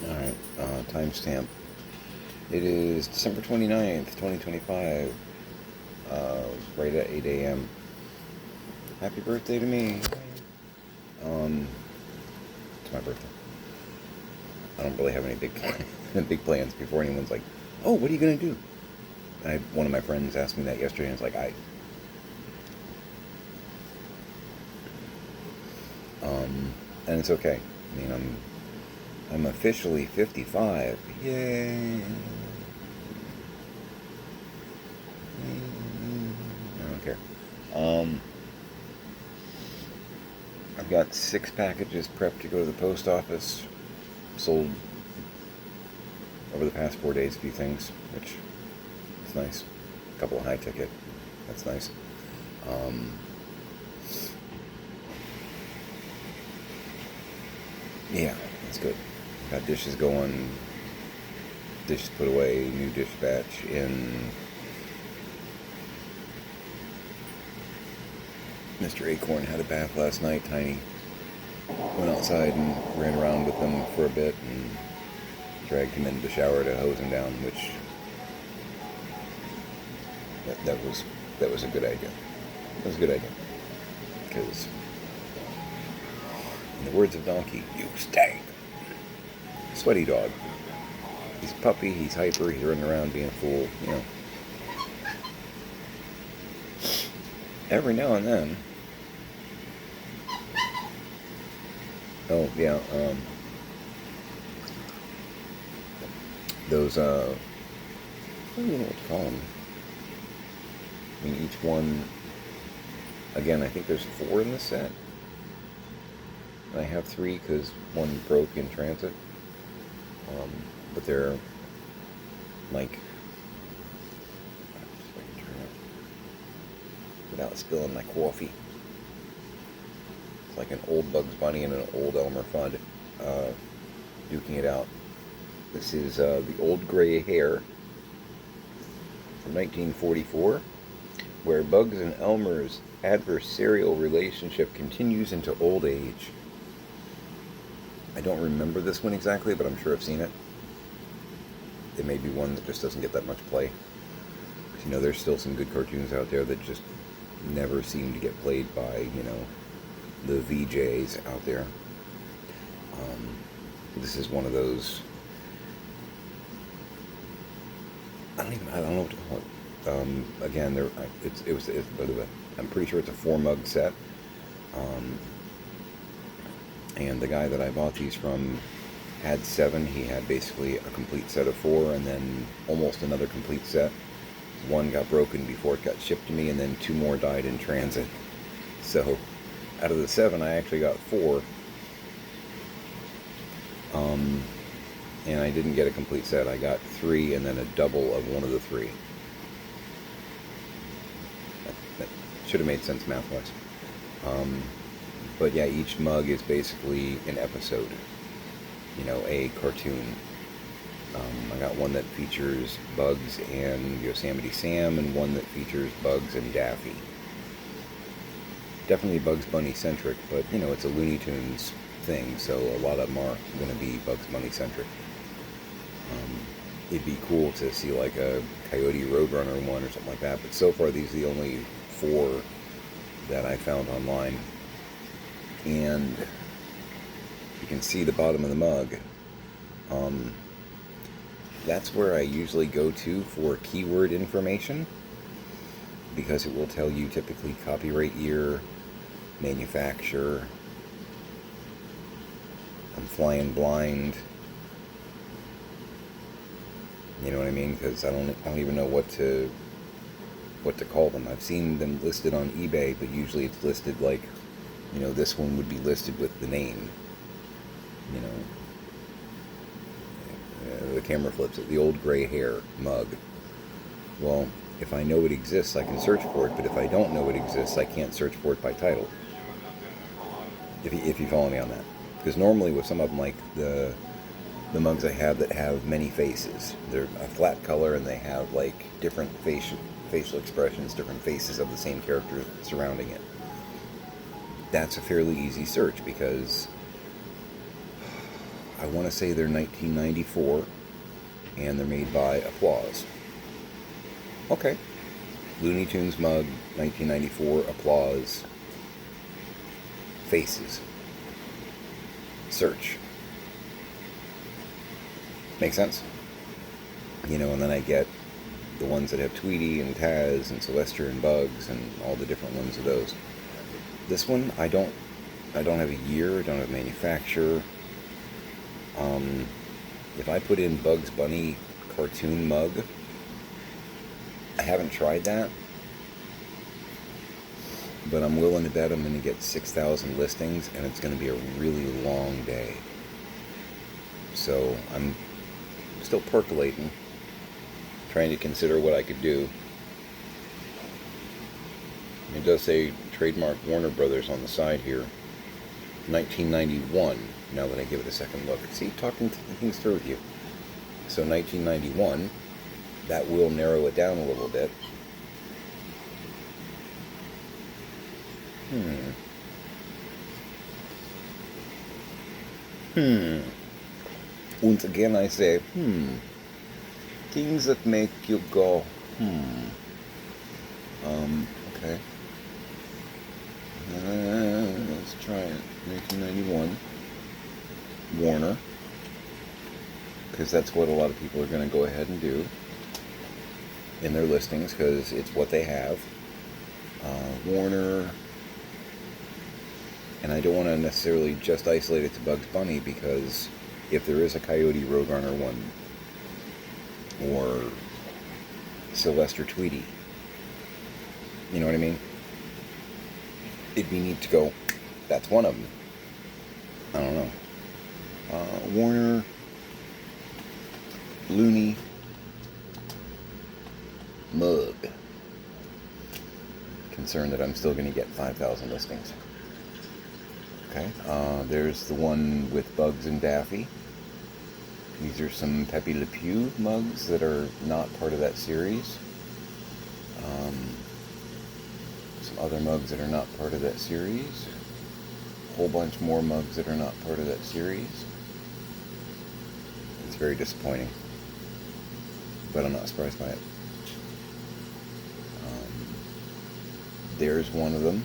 Alright, timestamp. It is December 29th, 2025, right at 8 a.m. Happy birthday to me. It's my birthday. I don't really have any big plans before anyone's like, oh, what are you going to do? One of my friends asked me that yesterday, and it's like, and it's okay. I mean, I'm officially 55. Yay! I don't care. I've got 6 packages prepped to go to the post office. Sold over the past 4 days a few things, which is nice. A couple of high ticket. That's nice. Yeah, that's good. Got dishes going, dishes put away, new dish batch in. Mr. Acorn had a bath last night, Tiny. Went outside and ran around with them for a bit and dragged him into the shower to hose him down, which that was a good idea. That was a good idea. Because, in the words of Donkey, you stink. Sweaty dog. He's a puppy, he's hyper, he's running around being a fool, you know. Every now and then. Oh, yeah, those, I don't even know what to call them. I mean, each one, again, I think there's 4 in the set. And I have 3 because one broke in transit. But they're like, if I can turn it without spilling my coffee. It's like an old Bugs Bunny and an old Elmer Fudd duking it out. This is the Old Gray Hare from 1944, where Bugs and Elmer's adversarial relationship continues into old age. I don't remember this one exactly, but I'm sure I've seen it. It may be one that just doesn't get that much play. Because, you know, there's still some good cartoons out there that just never seem to get played by, you know, the VJs out there. This is one of those. I don't know what to call it. Again, I'm pretty sure it's a 4-mug set. And the guy that I bought these from had 7. He had basically a complete set of 4, and then almost another complete set. 1 got broken before it got shipped to me, and then 2 more died in transit. So, out of the 7, I actually got 4. And I didn't get a complete set. I got 3 and then a double of one of the 3. That should have made sense math-wise. But yeah, each mug is basically an episode. You know, a cartoon. I got one that features Bugs and Yosemite Sam, and one that features Bugs and Daffy. Definitely Bugs Bunny centric, but you know, it's a Looney Tunes thing, so a lot of them are going to be Bugs Bunny centric. It'd be cool to see like a Coyote Roadrunner one or something like that, but so far these are the only 4 that I found online. And you can see the bottom of the mug. That's where I usually go to for keyword information, because it will tell you typically copyright year, manufacturer. I'm flying blind. You know what I mean? Because I don't even know what to call them. I've seen them listed on eBay, but usually it's listed like, you know, this one would be listed with the name. You know, the camera flips it. The Old Gray Hare mug. Well, if I know it exists, I can search for it. But if I don't know it exists, I can't search for it by title. If you follow me on that, because normally with some of them, like the mugs I have that have many faces, they're a flat color and they have like different facial expressions, different faces of the same character surrounding it. That's a fairly easy search because I want to say they're 1994, and they're made by Applause. Okay. Looney Tunes mug, 1994, Applause. Faces. Search. Makes sense? You know, and then I get the ones that have Tweety and Taz and Sylvester and Bugs and all the different ones of those. This one, I don't have a year, I don't have manufacturer. If I put in Bugs Bunny cartoon mug, I haven't tried that, but I'm willing to bet I'm going to get 6,000 listings, and it's going to be a really long day. So I'm still percolating, trying to consider what I could do. It does say trademark Warner Brothers on the side here. 1991, now that I give it a second look. See, talking things through with you. So 1991, that will narrow it down a little bit. Once again I say, things that make you go, okay. Let's try it. 1991. Warner. Because that's what a lot of people are going to go ahead and do in their listings, because it's what they have. Warner. And I don't want to necessarily just isolate it to Bugs Bunny, because if there is a Coyote Roadrunner one, or Sylvester Tweety, you know what I mean? It'd be neat to go, that's one of them. I don't know. Warner, Looney, mug. Concerned that I'm still going to get 5,000 listings. Okay, there's the one with Bugs and Daffy. These are some Pepe Le Pew mugs that are not part of that series. Some other mugs that are not part of that series. A whole bunch more mugs that are not part of that series. It's very disappointing, but I'm not surprised by it. There's one of them.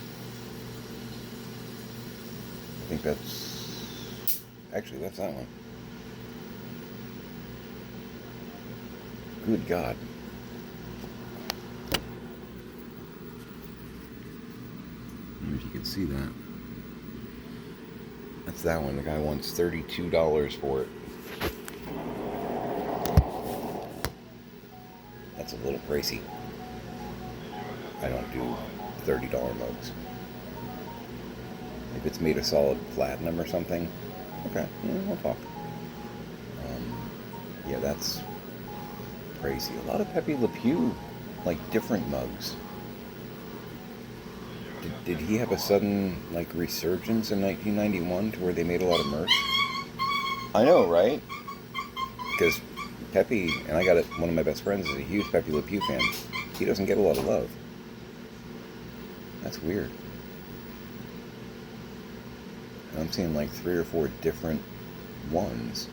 I think that's... Actually, that's that one. Good God. I don't know if you can see that. That's that one. The guy wants $32 for it. That's a little pricey. I don't do $30 mugs. If it's made of solid platinum or something, okay, yeah, we'll talk. Yeah, that's crazy. A lot of Pepe Le Pew, like, different mugs. Did he have a sudden, like, resurgence in 1991 to where they made a lot of merch? I know, right? Because Pepe, and I got it, one of my best friends is a huge Pepe Le Pew fan. He doesn't get a lot of love. That's weird. I'm seeing like 3 or 4 different ones.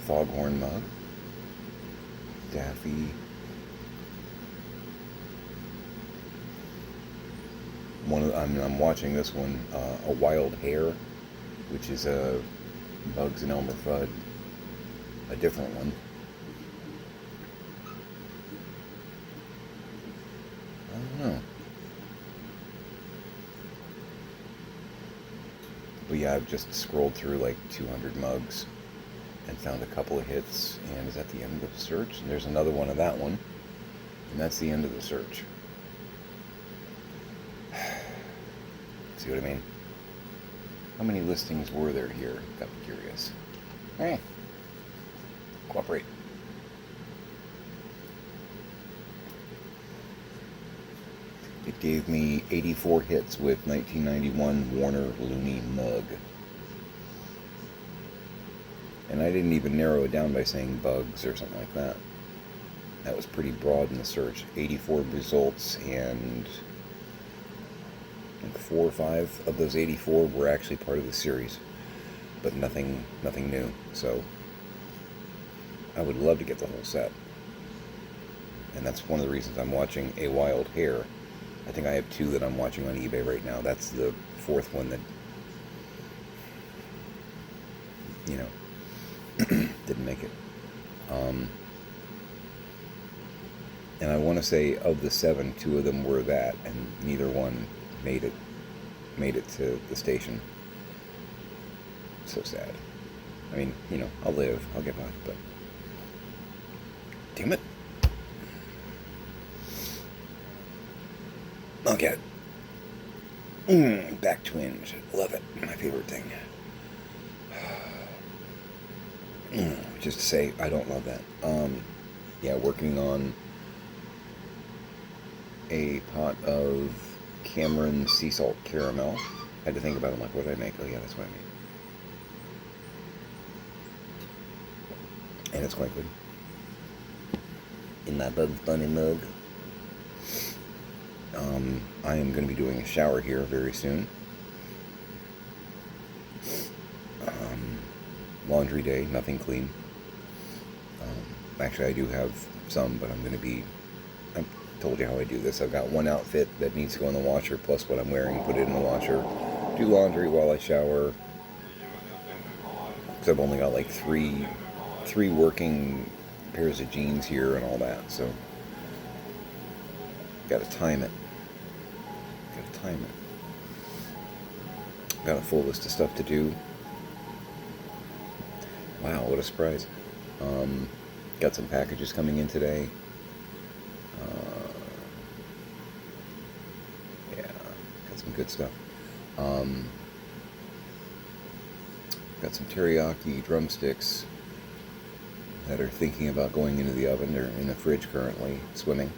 Foghorn mug. Daffy. I'm watching this one, a Wild Hare, which is a Bugs and Elmer Fudd, a different one. I don't know. But yeah, I've just scrolled through like 200 mugs and found a couple of hits, and is at the end of the search. And there's another one of that one, and that's the end of the search. See what I mean? How many listings were there here? Got me curious. Hey, cooperate. It gave me 84 hits with 1991 Warner Looney mug. And I didn't even narrow it down by saying Bugs or something like that. That was pretty broad in the search. 84 results, and I think 4 or 5 of those 84 were actually part of the series. but nothing new. So I would love to get the whole set, and that's one of the reasons I'm watching A Wild Hare. I think I have 2 that I'm watching on eBay right now. That's the 4th one that, you know, didn't make it. And I want to say of the 7, 2 of them were that, and neither one made it to the station. So sad. I mean, I'll live, I'll get by, but damn it. I'll get it. Back twinge. Love it. My favorite thing. Just to say, I don't love that. Yeah, working on a pot of Cameron sea salt caramel. Had to think about it. I'm like, what did I make? Oh yeah, that's what I made. And it's quite good. In my Bugs Bunny mug. I am going to be doing a shower here very soon. Laundry day, nothing clean. Actually, I do have some, but I told you how I do this. I've got one outfit that needs to go in the washer, plus what I'm wearing, put it in the washer. Do laundry while I shower. Because I've only got like three working pairs of jeans here and all that, so gotta time it. Got a full list of stuff to do. Wow, what a surprise. Got some packages coming in today. Yeah, got some good stuff. Got some teriyaki drumsticks that are thinking about going into the oven. They're in the fridge currently, swimming.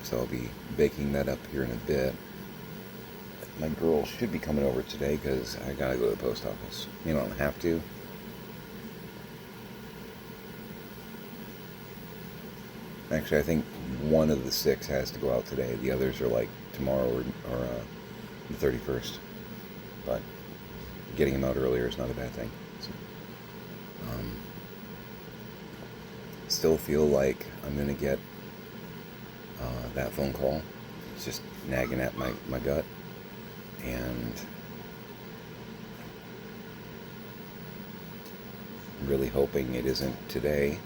So I'll be baking that up here in a bit. My girl should be coming over today because I gotta go to the post office. You don't have to. Actually, I think one of the 6 has to go out today. The others are like tomorrow or the 31st. But getting them out earlier is not a bad thing. So, still feel like I'm gonna get that phone call. It's just nagging at my gut. And really hoping it isn't today.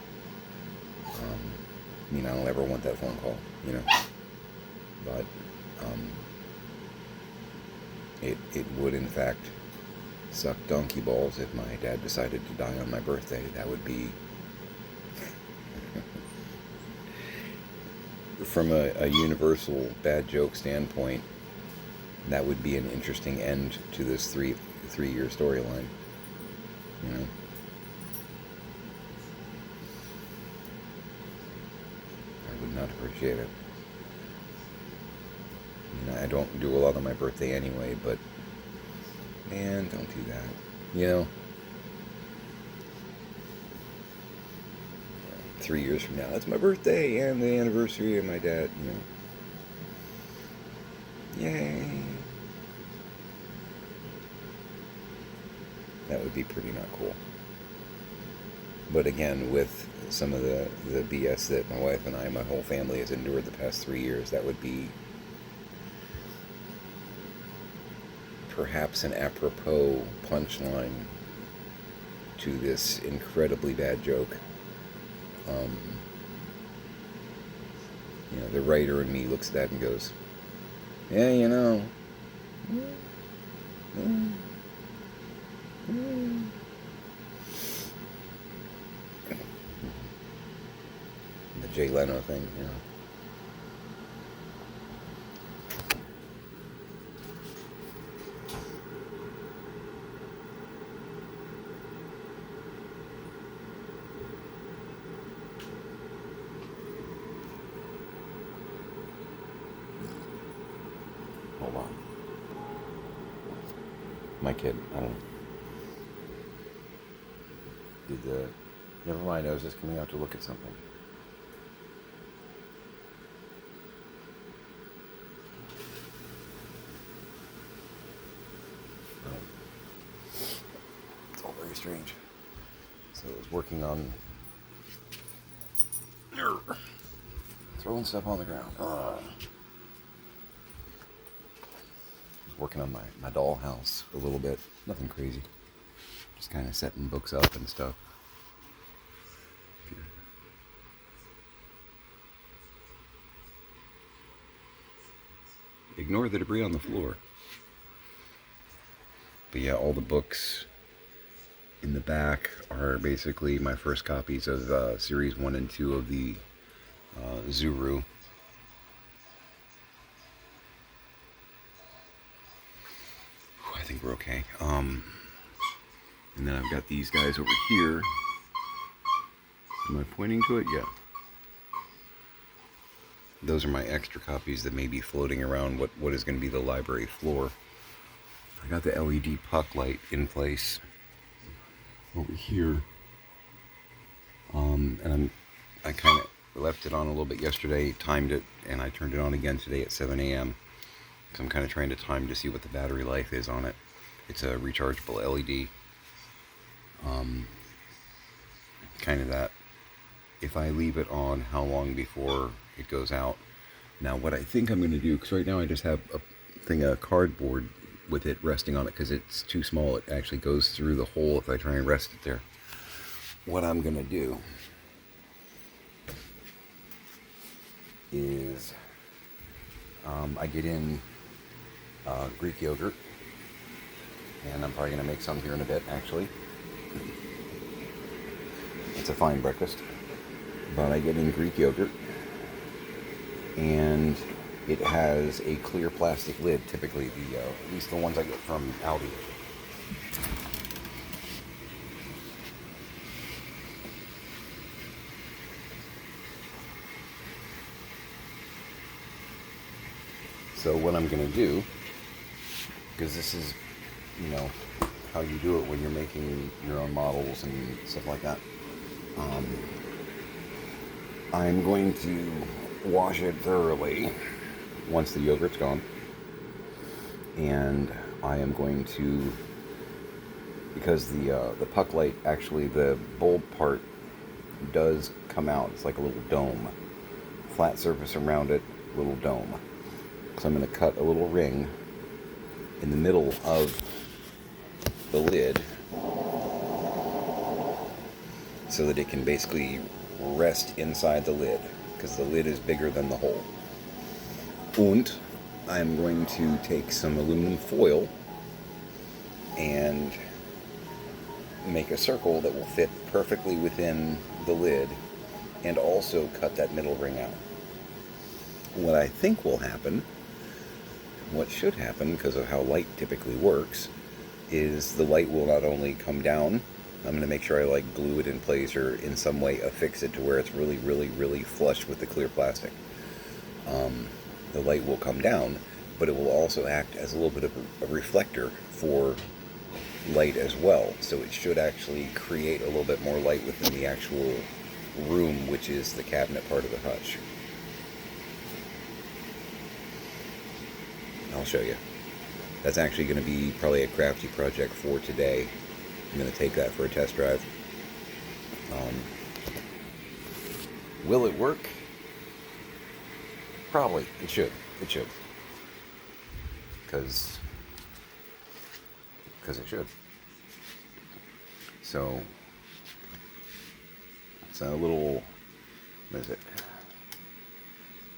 I don't ever want that phone call, But it would in fact suck donkey balls if my dad decided to die on my birthday. That would be from a universal bad joke standpoint, that would be an interesting end to this three-year storyline. I would not appreciate it. I don't do a lot on my birthday anyway, but man, don't do that. 3 years from now, it's my birthday and the anniversary of my dad. Yay. That would be pretty not cool. But again, with some of the BS that my wife and my whole family has endured the past 3 years, that would be perhaps an apropos punchline to this incredibly bad joke. The writer in me looks at that and goes, yeah, the Jay Leno thing, Hold on. My kid, I don't know. Never mind, I was just coming out to look at something. strange. So I was working on throwing stuff on the ground. I was working on my dollhouse a little bit. Nothing crazy. Just kind of setting books up and stuff. Ignore the debris on the floor. But yeah, all the books in the back are basically my first copies of Series 1 and 2 of the Zuru. I think we're okay. And then I've got these guys over here. Am I pointing to it? Yeah. Those are my extra copies that may be floating around what is going to be the library floor. I got the LED puck light in place over here. And I kind of left it on a little bit yesterday, timed it, and I turned it on again today at 7 a.m. So I'm kind of trying to time to see what the battery life is on it. It's a rechargeable LED. Kind of that. If I leave it on, how long before it goes out? Now, what I think I'm going to do, because right now I just have a thing of cardboard with it resting on it because it's too small. It actually goes through the hole if I try and rest it there. What I'm going to do is I get in Greek yogurt, and I'm probably going to make some here in a bit, actually. It's a fine breakfast. But I get in Greek yogurt, and it has a clear plastic lid, typically, at least the ones I get from Aldi. So what I'm going to do, because this is, how you do it when you're making your own models and stuff like that, I'm going to wash it thoroughly once the yogurt's gone, and I am going to, because the puck light, actually the bulb part does come out. It's like a little dome, flat surface around it, little dome. So I'm going to cut a little ring in the middle of the lid so that it can basically rest inside the lid, because the lid is bigger than the hole. And I'm going to take some aluminum foil and make a circle that will fit perfectly within the lid, and also cut that middle ring out. What I think will happen, what should happen because of how light typically works, is the light will not only come down, I'm going to make sure I glue it in place or in some way affix it to where it's really, really, really flush with the clear plastic. The light will come down, but it will also act as a little bit of a reflector for light as well. So it should actually create a little bit more light within the actual room, which is the cabinet part of the hutch. I'll show you. That's actually going to be probably a crafty project for today. I'm going to take that for a test drive. Will it work? Probably. It should. It should. Because it should. So, it's a little, what is it?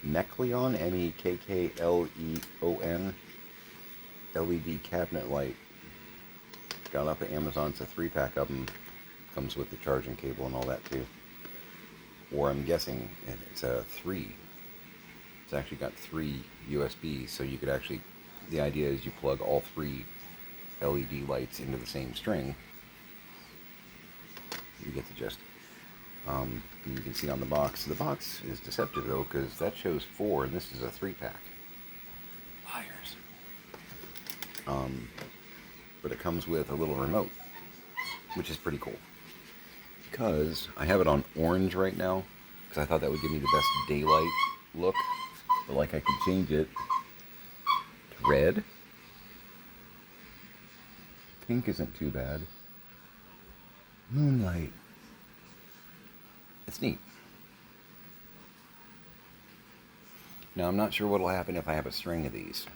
Mekkleon, Mekkleon, LED cabinet light. Got it off of Amazon. It's a 3-pack of them. Comes with the charging cable and all that too. Or I'm guessing it's a 3. It's actually got 3 USBs, so you could actually, the idea is you plug all 3 LED lights into the same string. You get the gist. And you can see on the box is deceptive though, because that shows 4 and this is a 3-pack. Liars. But it comes with a little remote, which is pretty cool. Because I have it on orange right now, because I thought that would give me the best daylight look. But I could change it to red. Pink isn't too bad. Moonlight. It's neat. Now, I'm not sure what will happen if I have a string of these.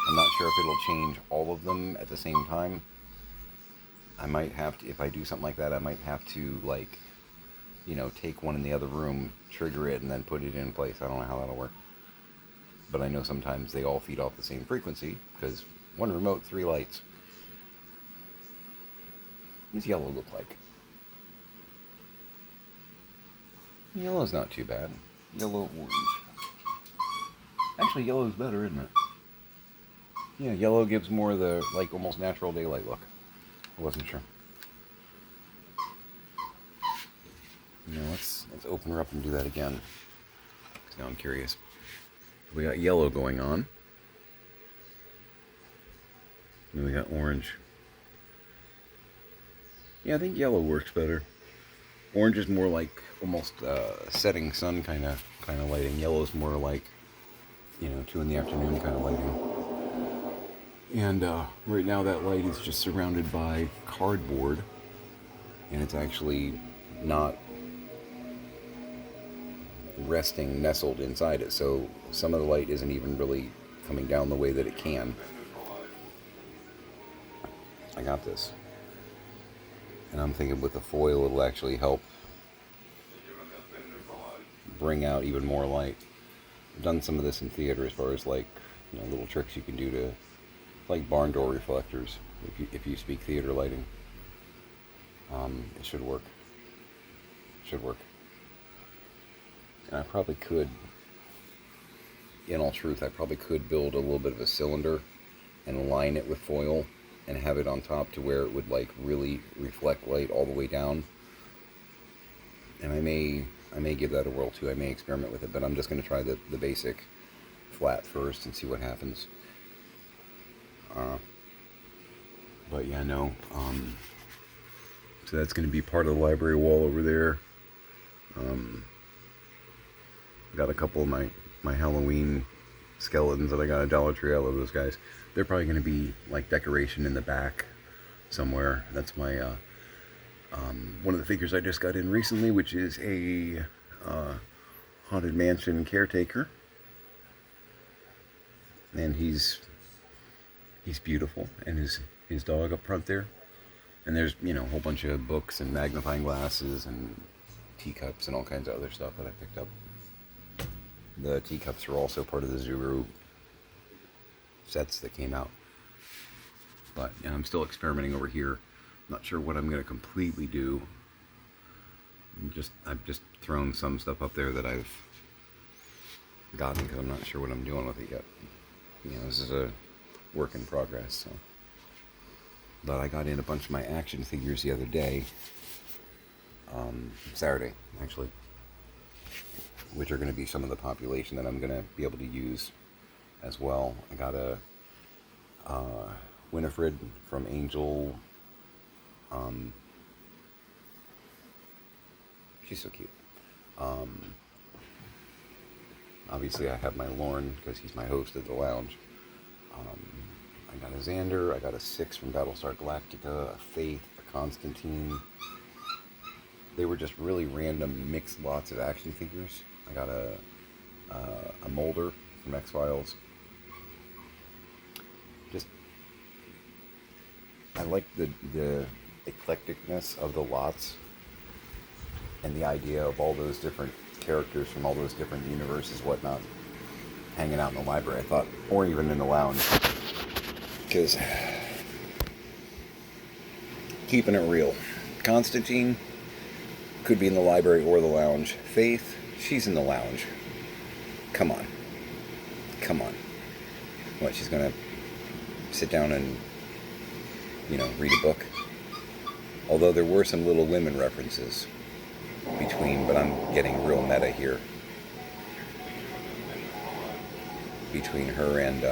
I'm not sure if it'll change all of them at the same time. I might have to, if I do something like that, I might have to, like, you know, take one in the other room, trigger it, and then put it in place. I don't know how that'll work. But I know sometimes they all feed off the same frequency, because one remote, 3 lights. What does yellow look like? Yellow's not too bad. Yellow, orange. Actually, yellow's better, isn't it? Yeah, yellow gives more of the, like, almost natural daylight look. I wasn't sure. Let's open her up and do that again. Because now I'm curious. We got yellow going on. And we got orange. Yeah, I think yellow works better. Orange is more like almost setting sun kind of lighting. Yellow is more like, 2 in the afternoon kind of lighting. And right now that light is just surrounded by cardboard, and it's actually not resting nestled inside it, so some of the light isn't even really coming down the way that it can. I got this. And I'm thinking with the foil it'll actually help bring out even more light. I've done some of this in theater as far as like, little tricks you can do to, like barn door reflectors, if you speak theater lighting. It should work. And I probably could, in all truth, I probably could build a little bit of a cylinder and line it with foil and have it on top to where it would like really reflect light all the way down. And I may give that a whirl too. I may experiment with it, but I'm just going to try the basic flat first and see what happens. But yeah, no. So that's going to be part of the library wall over there. Got a couple of my Halloween skeletons that I got at Dollar Tree. I love those guys. They're probably going to be like decoration in the back somewhere. That's my one of the figures I just got in recently, which is a Haunted Mansion caretaker, and he's beautiful, and his dog up front there, and there's a whole bunch of books and magnifying glasses and teacups and all kinds of other stuff that I picked up. The teacups are also part of the Zuru sets that came out. But I'm still experimenting over here. Not sure what I'm going to completely do. I've just thrown some stuff up there that I've gotten because I'm not sure what I'm doing with it yet. This is a work in progress. So. But I got in a bunch of my action figures the other day. Saturday, actually. Which are going to be some of the population that I'm going to be able to use as well. I got a Winifred from Angel. She's so cute. Obviously I have my Lorne because he's my host at the lounge. I got a Xander, I got a Six from Battlestar Galactica, a Faith, a Constantine. They were just really random mixed lots of action figures. I got a Mulder from X-Files. I like the eclecticness of the lots and the idea of all those different characters from all those different universes, whatnot, hanging out in the library, I thought, or even in the lounge. Because, keeping it real, Constantine could be in the library or the lounge. Faith, she's in the lounge. Come on. What, she's gonna sit down and, read a book? Although there were some Little Women references between, but I'm getting real meta here. Between her and,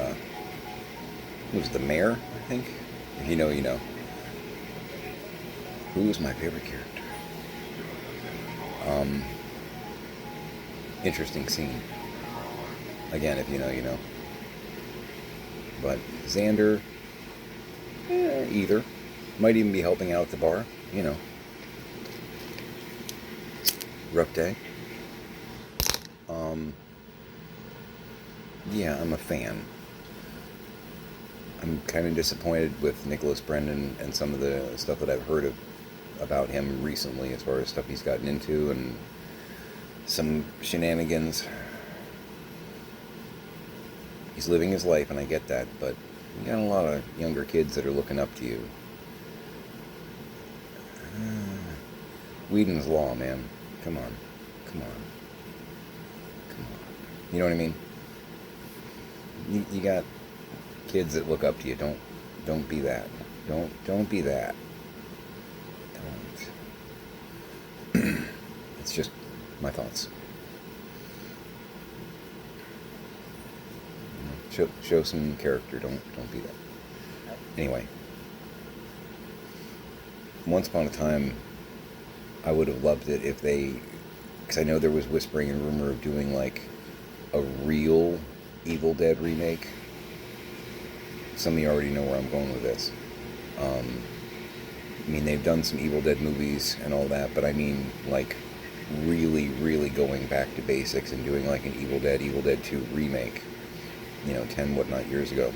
who was the mayor, I think? If you know, you know. Who was my favorite character? Interesting scene. Again, if you know, you know. But Xander, either. Might even be helping out at the bar, rough day. Yeah, I'm a fan. I'm kind of disappointed with Nicholas Brendan and some of the stuff that I've heard about him recently, as far as stuff he's gotten into and some shenanigans. He's living his life, and I get that, but you got a lot of younger kids that are looking up to you. Whedon's Law, man. Come on. Come on. Come on. You know what I mean? You got kids that look up to you. Don't be that. Don't be that. Don't. It's just my thoughts. Show some character. Don't be that. Anyway, once upon a time, I would have loved it if they, because I know there was whispering and rumor of doing like a real Evil Dead remake. Some of you already know where I'm going with this. I mean, they've done some Evil Dead movies and all that, but I mean, like, really, really going back to basics and doing like an Evil Dead 2 remake. 10 whatnot years ago.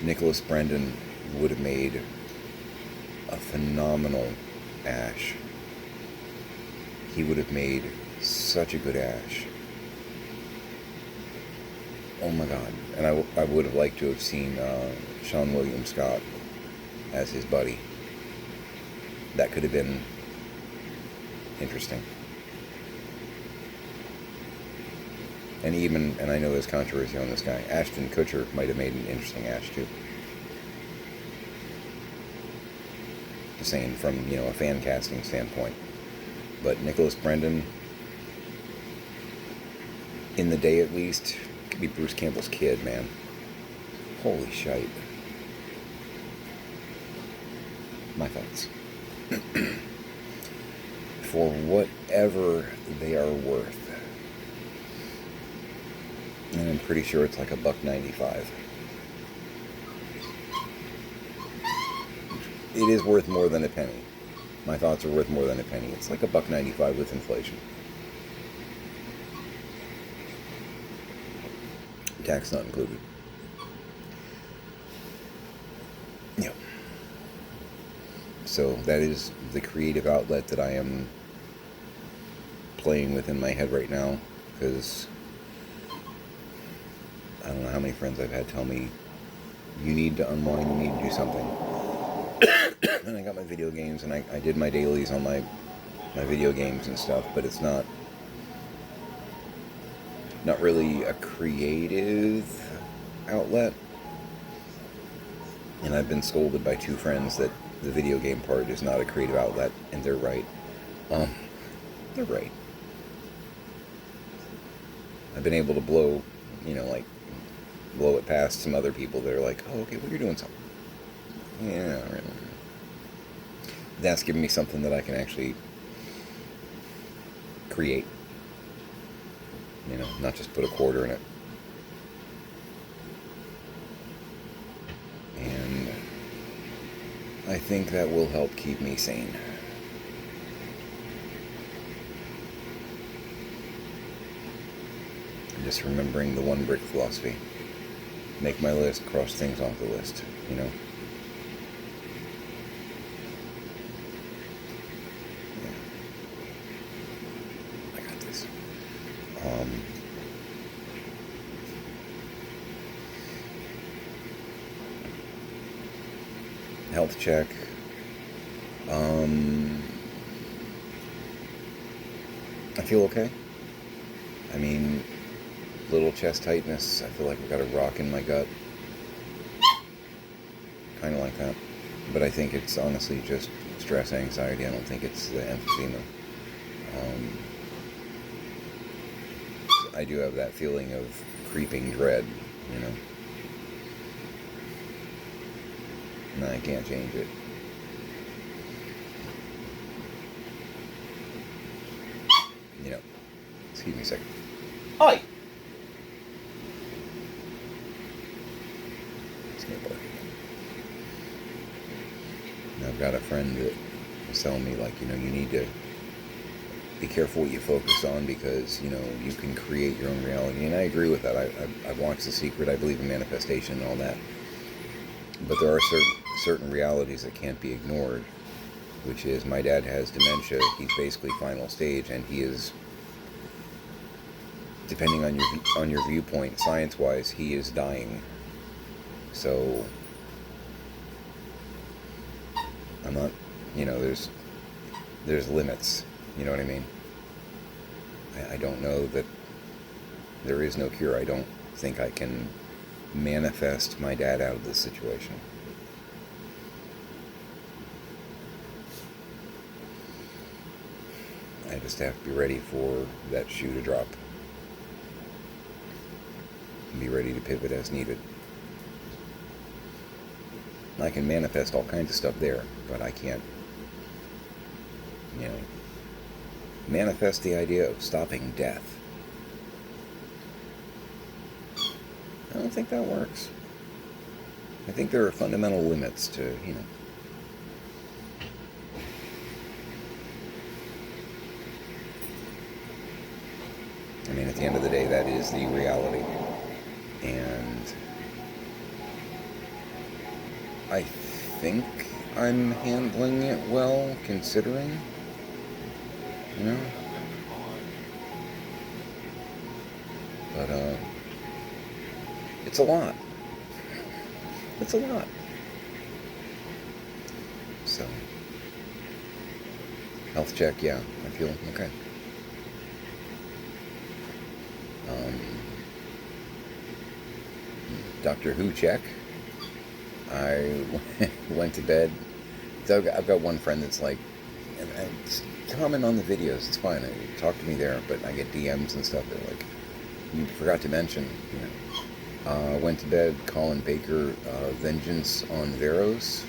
Nicholas Brendan would have made a phenomenal Ash. He would have made such a good Ash. Oh my God. And I would have liked to have seen Sean William Scott as his buddy. That could have been interesting. And I know there's controversy on this guy, Ashton Kutcher might have made an interesting Ash too. Just saying from, a fan casting standpoint. But Nicholas Brendan, in the day at least, could be Bruce Campbell's kid, man. Holy shite. My thoughts. For whatever they are worth. And I'm pretty sure it's like $1.95. It is worth more than a penny. My thoughts are worth more than a penny. It's like $1.95 with inflation. Tax not included. Yeah. So that is the creative outlet that I am playing with in my head right now, because I don't know how many friends I've had tell me, you need to unwind, you need to do something. And I got my video games, and I did my dailies on my video games and stuff, but it's not really a creative outlet. And I've been scolded by two friends that the video game part is not a creative outlet, and they're right. They're right. I've been able to blow it past some other people that are like, oh, okay, well, you're doing something. Yeah, really. That's giving me something that I can actually create. Not just put a quarter in it. And I think that will help keep me sane. I'm just remembering the one brick philosophy. Make my list, cross things off the list, Yeah. I got this. Health check. I feel okay. I mean, little chest tightness. I feel like I've got a rock in my gut. Kind of like that. But I think it's honestly just stress, anxiety. I don't think it's the emphysema. I do have that feeling of creeping dread, And I can't change it. Excuse me a second. Oi! And I've got a friend that was telling me, like, you need to be careful what you focus on, because, you know, you can create your own reality. And I agree with that. I've watched The Secret. I believe in manifestation and all that. But there are certain realities that can't be ignored, which is my dad has dementia. He's basically final stage, and he is, depending on your viewpoint, science-wise, he is dying. So I'm not, you know, there's limits. You know what I mean? I don't know that there is no cure. I don't think I can manifest my dad out of this situation. I just have to be ready for that shoe to drop. And be ready to pivot as needed. I can manifest all kinds of stuff there, but I can't, you know, manifest the idea of stopping death. I don't think that works. I think there are fundamental limits to, you know. I mean, at the end of the day, that is the reality. And I think I'm handling it well, considering, you know. But, it's a lot. It's a lot. So, health check, yeah, I feel okay. Doctor Who check. I went to bed. So I've got one friend that's like, and comment on the videos, it's fine. Talk to me there, but I get DMs and stuff. They're like, you forgot to mention, you know. Went to bed. Colin Baker, Vengeance on Veros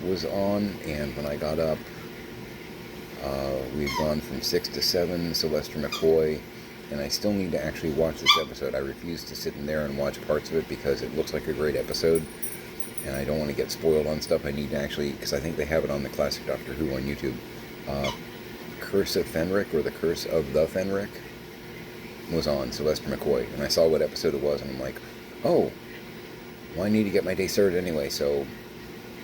was on, and when I got up, we've gone from 6 to 7. Sylvester McCoy. And I still need to actually watch this episode. I refuse to sit in there and watch parts of it because it looks like a great episode, and I don't want to get spoiled on stuff. I need to actually, because I think they have it on the Classic Doctor Who on YouTube. Curse of Fenric, or The Curse of the Fenric, was on, Sylvester McCoy. And I saw what episode it was, and I'm like, oh, well, I need to get my day started anyway, so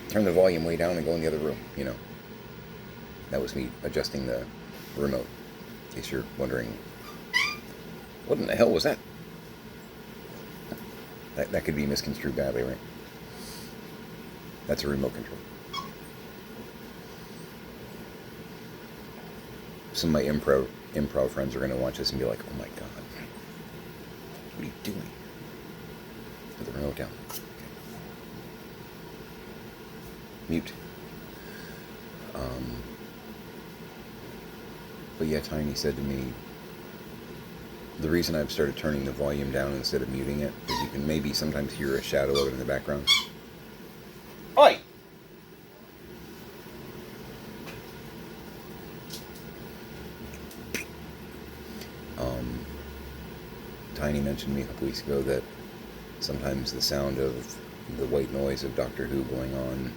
turn the volume way down and go in the other room, you know. That was me adjusting the remote, in case you're wondering. What in the hell was that? That could be misconstrued badly, right? That's a remote control. Some of my improv friends are going to watch this and be like, oh my god, what are you doing? Put the remote down. Okay. Mute. But yeah, Tiny said to me, the reason I've started turning the volume down instead of muting it is you can maybe sometimes hear a shadow of it in the background. Oi! Tiny mentioned to me a couple weeks ago that sometimes the sound of the white noise of Doctor Who going on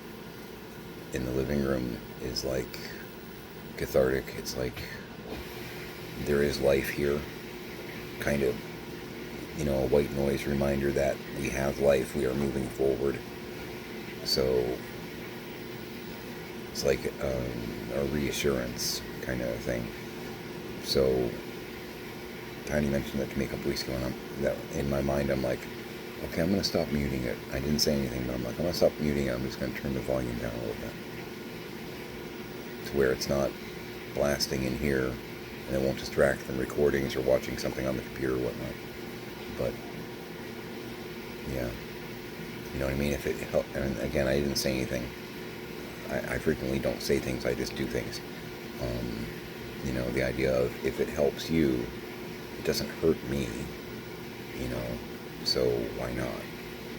in the living room is like cathartic. It's like there is life here. Kind of, you know, a white noise reminder that we have life, we are moving forward. So it's like a reassurance kind of thing. So Tiny mentioned that to me a couple weeks ago, and that in my mind I'm like, okay, I'm going to stop muting it. I didn't say anything, but I'm like, I'm going to stop muting it. I'm just going to turn the volume down a little bit to where it's not blasting in here, and it won't distract from recordings or watching something on the computer or whatnot. But yeah, you know what I mean? If it helps, and again, I didn't say anything. I frequently don't say things, I just do things. You know, the idea of if it helps you, it doesn't hurt me, you know, so why not?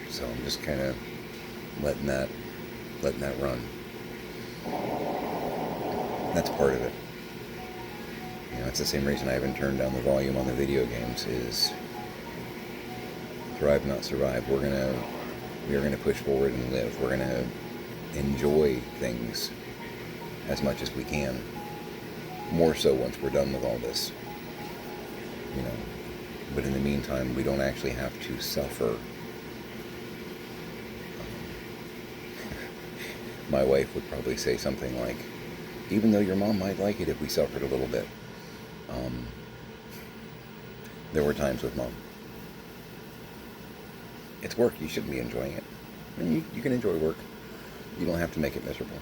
So I'm just kind of letting that run. That's part of it. You know, it's the same reason I haven't turned down the volume on the video games, is thrive, not survive. We are gonna push forward and live. We're gonna enjoy things as much as we can. More so once we're done with all this, you know. But in the meantime, we don't actually have to suffer. My wife would probably say something like, even though your mom might like it if we suffered a little bit. There were times with Mom. It's work. You shouldn't be enjoying it. I mean, you can enjoy work. You don't have to make it miserable.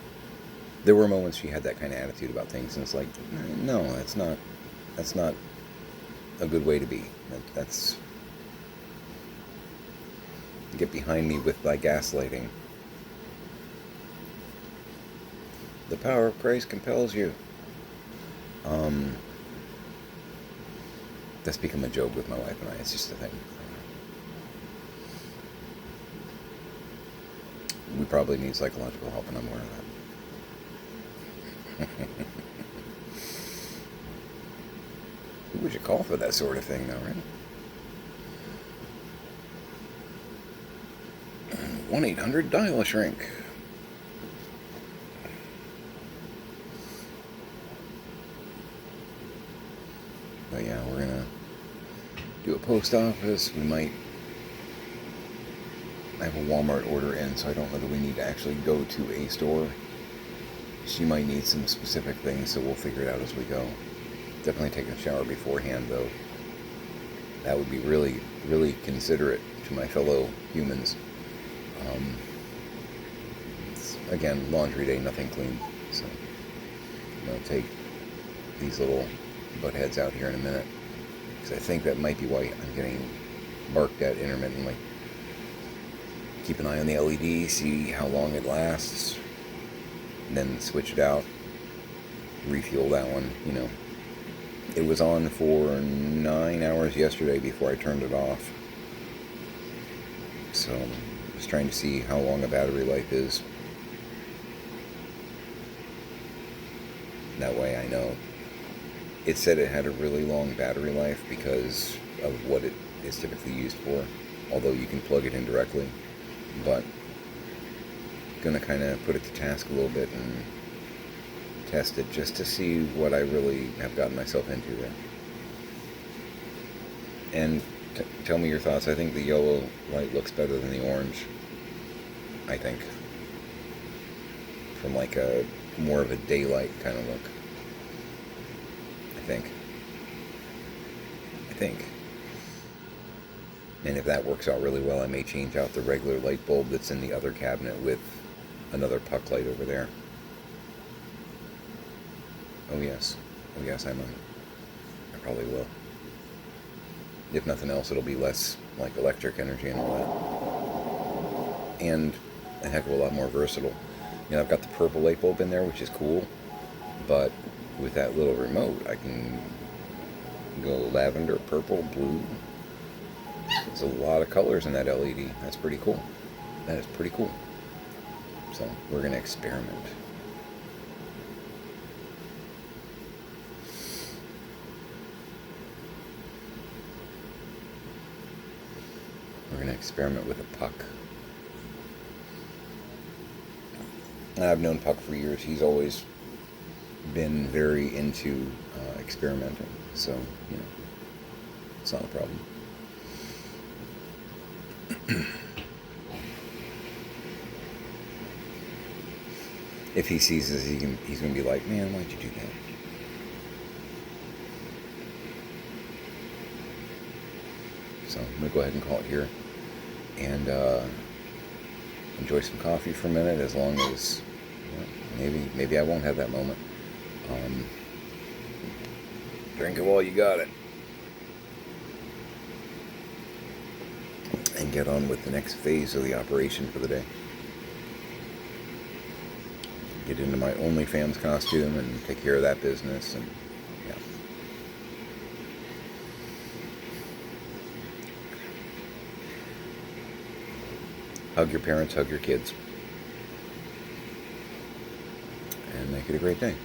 There were moments she had that kind of attitude about things, and it's like, no, that's not a good way to be. That's get behind me with thy gaslighting. The power of Christ compels you. That's become a joke with my wife and I. It's just a thing. We probably need psychological help, and I'm aware of that. Who would you call for that sort of thing, though, right? 1-800 dial a shrink. But yeah, we're gonna do a post office. We might. I have a Walmart order in, so I don't know that we need to actually go to a store. She might need some specific things, so we'll figure it out as we go. Definitely take a shower beforehand, though. That would be really, really considerate to my fellow humans. Again, laundry day, nothing clean. So I'm going to take these little butt heads out here in a minute, because I think that might be why I'm getting barked at intermittently. Keep an eye on the LED, see how long it lasts, and then switch it out, refuel that one, you know. It was on for 9 hours yesterday before I turned it off. So I was trying to see how long a battery life is. That way I know. It said it had a really long battery life because of what it is typically used for, although you can plug it in directly. But I'm going to kind of put it to task a little bit and test it just to see what I really have gotten myself into there. And tell me your thoughts. I think the yellow light looks better than the orange, I think. From like a more of a daylight kind of look. I think. And if that works out really well, I may change out the regular light bulb that's in the other cabinet with another puck light over there. Oh yes, I might. I probably will. If nothing else, it'll be less like electric energy and all that. And a heck of a lot more versatile. You know, I've got the purple light bulb in there, which is cool. But with that little remote, I can go lavender, purple, blue. There's a lot of colors in that LED. That's pretty cool. That is pretty cool. So we're going to experiment. We're going to experiment with a puck. I've known Puck for years. He's always been very into experimenting. So, you know, it's not a problem. If he sees this, he's going to be like, man, why'd you do that? So I'm going to go ahead and call it here. And enjoy some coffee for a minute, as long as, well, maybe I won't have that moment. Drink it while you got it. And get on with the next phase of the operation for the day. Get into my OnlyFans costume and take care of that business, and yeah. Hug your parents, hug your kids, and make it a great day.